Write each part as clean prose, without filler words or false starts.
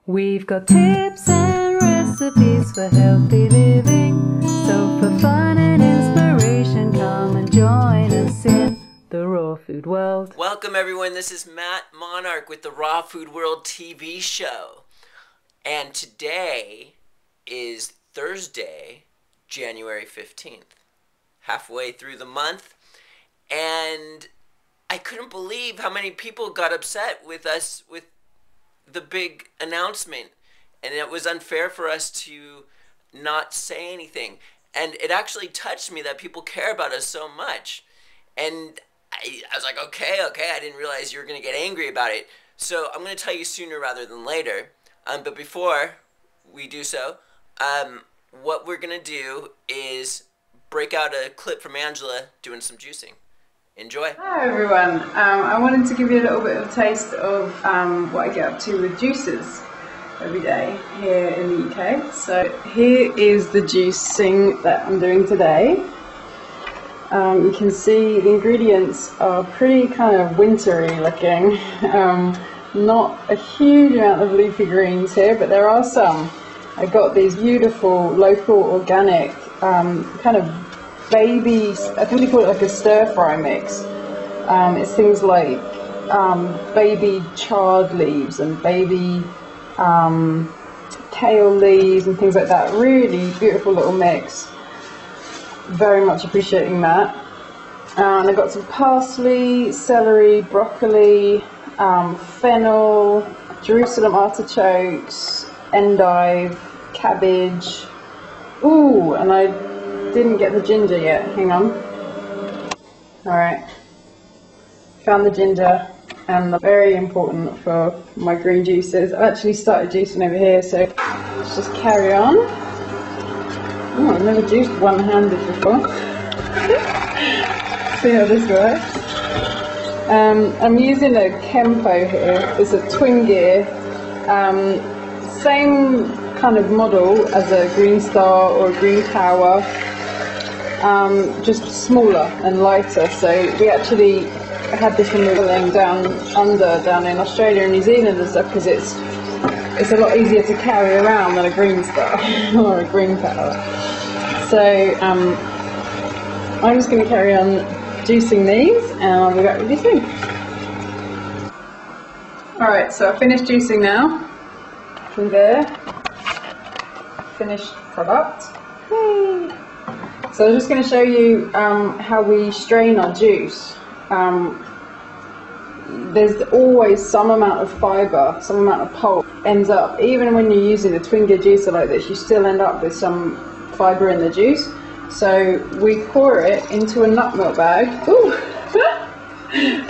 We've got tips and recipes for healthy living. So for fun and inspiration, come and join us in the raw food world. Welcome everyone, this is Matt Monarch with the Raw Food World TV show. And today is Thursday, January 15th. Halfway through the month. And I couldn't believe how many people got upset with us with the big announcement, and it was unfair for us to not say anything. And it actually touched me that people care about us so much. And I was like, okay, I didn't realize you were going to get angry about it. So I'm going to tell you sooner rather than later. But before we do so, what we're going to do is break out a clip from Angela doing some juicing. Enjoy. Hi everyone, I wanted to give you a little bit of a taste of what I get up to with juices every day here in the UK. So here is the juicing that I'm doing today. You can see the ingredients are pretty kind of wintry looking. Not a huge amount of leafy greens here, but there are some. I got these beautiful local organic kind of baby, I think they call it like a stir-fry mix. It's things like baby chard leaves and baby kale leaves and things like that. Really beautiful little mix. Very much appreciating that. And I got some parsley, celery, broccoli, fennel, Jerusalem artichokes, endive, cabbage. Ooh, and I didn't get the ginger yet, hang on. Alright, found the ginger, and very important for my green juices. I actually started juicing over here, so let's just carry on. Oh, I've never juiced one-handed before. See how this works. I'm using a Kempo here. It's a twin gear. Same kind of model as a Green Star or a Green Power. Just smaller and lighter. So we actually had this one rolling down in Australia and New Zealand and stuff, because it's a lot easier to carry around than a Green Star or a Green Power. So I'm just going to carry on juicing these, and I'll be back with you soon. Alright, so I finished juicing now. From there, finished product. Yay. So I'm just going to show you how we strain our juice. There's always some amount of fibre, some amount of pulp ends up, even when you're using a twin gear juicer like this, you still end up with some fibre in the juice. So we pour it into a nut milk bag. Ooh,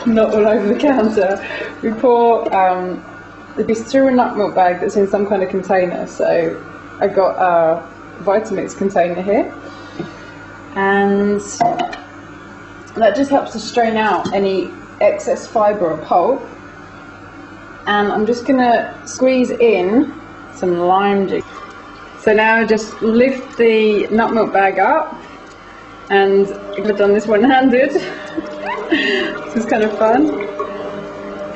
not all over the counter. We pour the juice through a nut milk bag that's in some kind of container. So I got a Vitamix container here. And that just helps to strain out any excess fibre or pulp. And I'm just going to squeeze in some lime juice. So now just lift the nut milk bag up, and I've done this one-handed. This is kind of fun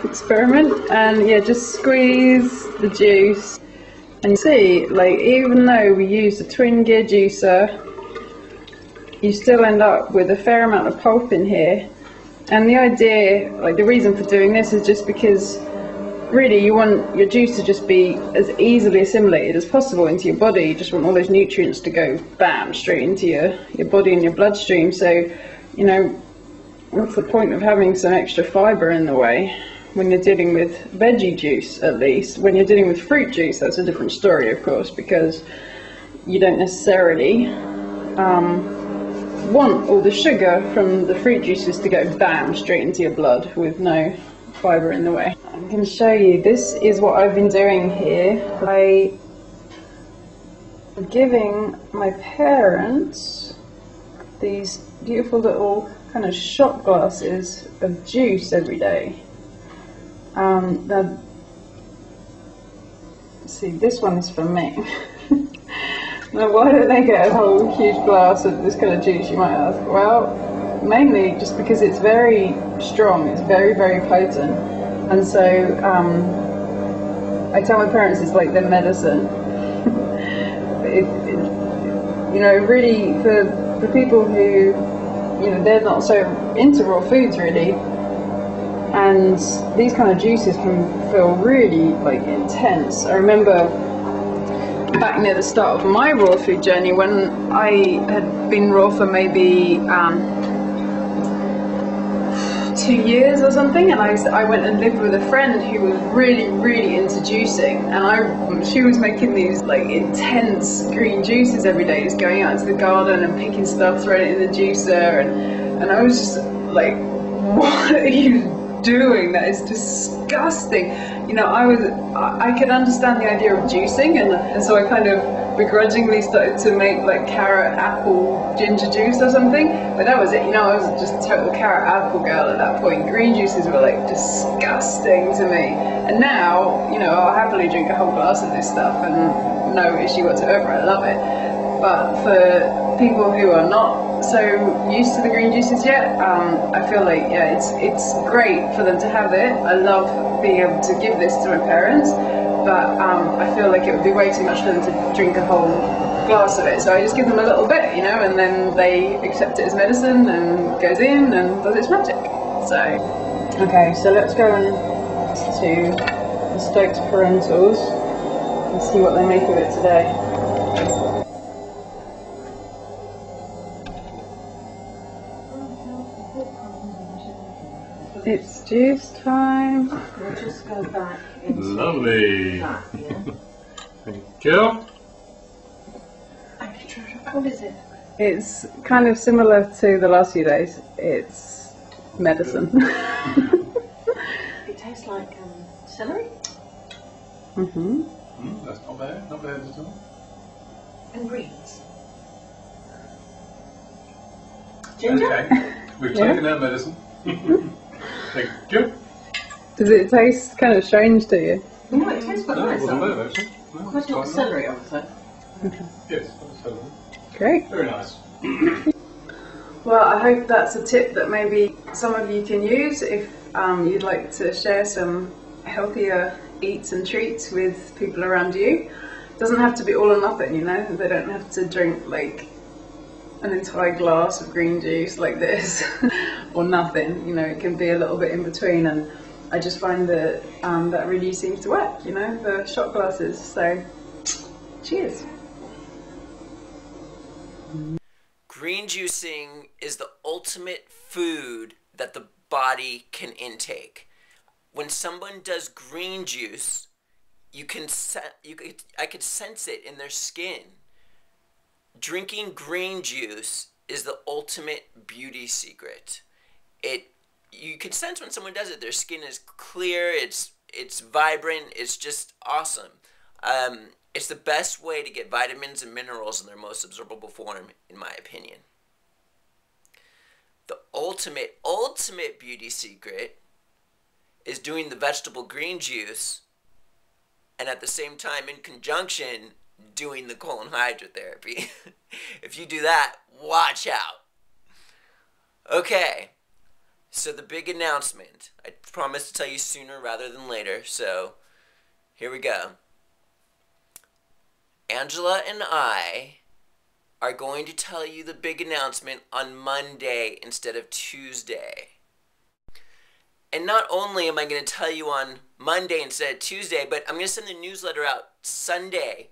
experiment. And yeah, just squeeze the juice, and you see, like, even though we use a twin gear juicer, you still end up with a fair amount of pulp in here. And the idea, like the reason for doing this, is just because really you want your juice to just be as easily assimilated as possible into your body. You just want all those nutrients to go bam straight into your body and your bloodstream. So, you know, what's the point of having some extra fibre in the way when you're dealing with veggie juice? At least when you're dealing with fruit juice, that's a different story, of course, because you don't necessarily want all the sugar from the fruit juices to go bam straight into your blood with no fibre in the way. I'm going to show you, this is what I've been doing here. I'm giving my parents these beautiful little kind of shot glasses of juice every day. Now, see, this one is for me. Now, why don't they get a whole huge glass of this kind of juice, you might ask? Well, mainly just because it's very strong, it's very, very potent. And so I tell my parents it's like their medicine. You know, really for people who, you know, they're not so into raw foods really, and these kind of juices can feel really like intense. I remember back near the start of my raw food journey when I had been raw for maybe 2 years or something, and I went and lived with a friend who was really into juicing, and she was making these like intense green juices every day, just going out into the garden and picking stuff, throwing it in the juicer, and I was just like, what are you doing? That is disgusting. You know, I could understand the idea of juicing, and so I kind of begrudgingly started to make like carrot, apple, ginger juice or something, but that was it. You know, I was just a total carrot, apple girl at that point. Green juices were like disgusting to me, and now, you know, I'll happily drink a whole glass of this stuff and no issue whatsoever. I love it. But for people who are not so used to the green juices yet, I feel like, yeah, it's great for them to have it. I love being able to give this to my parents, but I feel like it would be way too much for them to drink a whole glass of it. So I just give them a little bit, you know, and then they accept it as medicine and goes in and does its magic. So, okay, so let's go on to the Stokes parentals and see what they make of it today. It's juice time. We'll just go back into Lovely. that, yeah. Thank you. Thank you, Treasure. What is it? It's kind of similar to the last few days. It's medicine. It tastes like celery That's not bad at all. and greens. Ginger? Okay, we've taken out medicine. Thank you. Does it taste kind of strange to you? No, it tastes quite No, it nice. wasn't bad actually. No, Quite it's a lot of fine. celery on it, though. Yes, celery. Great. Very nice. Well, I hope that's a tip that maybe some of you can use if you'd like to share some healthier eats and treats with people around you. It doesn't have to be all or nothing, you know. They don't have to drink like an entire glass of green juice like this or nothing, you know. It can be a little bit in between, and I just find that that really seems to work, you know, the shot glasses. So cheers. Green juicing is the ultimate food that the body can intake. When someone does green juice, I could sense it in their skin. Drinking green juice is the ultimate beauty secret. You can sense when someone does it. Their skin is clear, it's vibrant, it's just awesome. It's the best way to get vitamins and minerals in their most absorbable form, in my opinion. The ultimate beauty secret is doing the vegetable green juice and at the same time, in conjunction, doing the colon hydrotherapy. If you do that, watch out. Okay, so the big announcement. I promised to tell you sooner rather than later, so here we go. Angela and I are going to tell you the big announcement on Monday instead of Tuesday. And not only am I going to tell you on Monday instead of Tuesday, but I'm going to send the newsletter out Sunday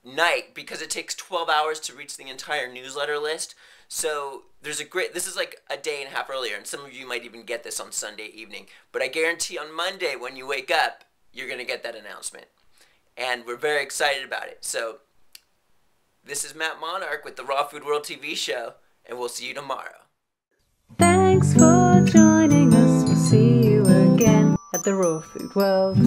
night because it takes 12 hours to reach the entire newsletter list. So this is like a day and a half earlier, and some of you might even get this on Sunday evening. But I guarantee on Monday when you wake up, you're going to get that announcement. And we're very excited about it. So this is Matt Monarch with the Raw Food World TV show, and we'll see you tomorrow. Thanks for joining us. We'll see you again at the Raw Food World.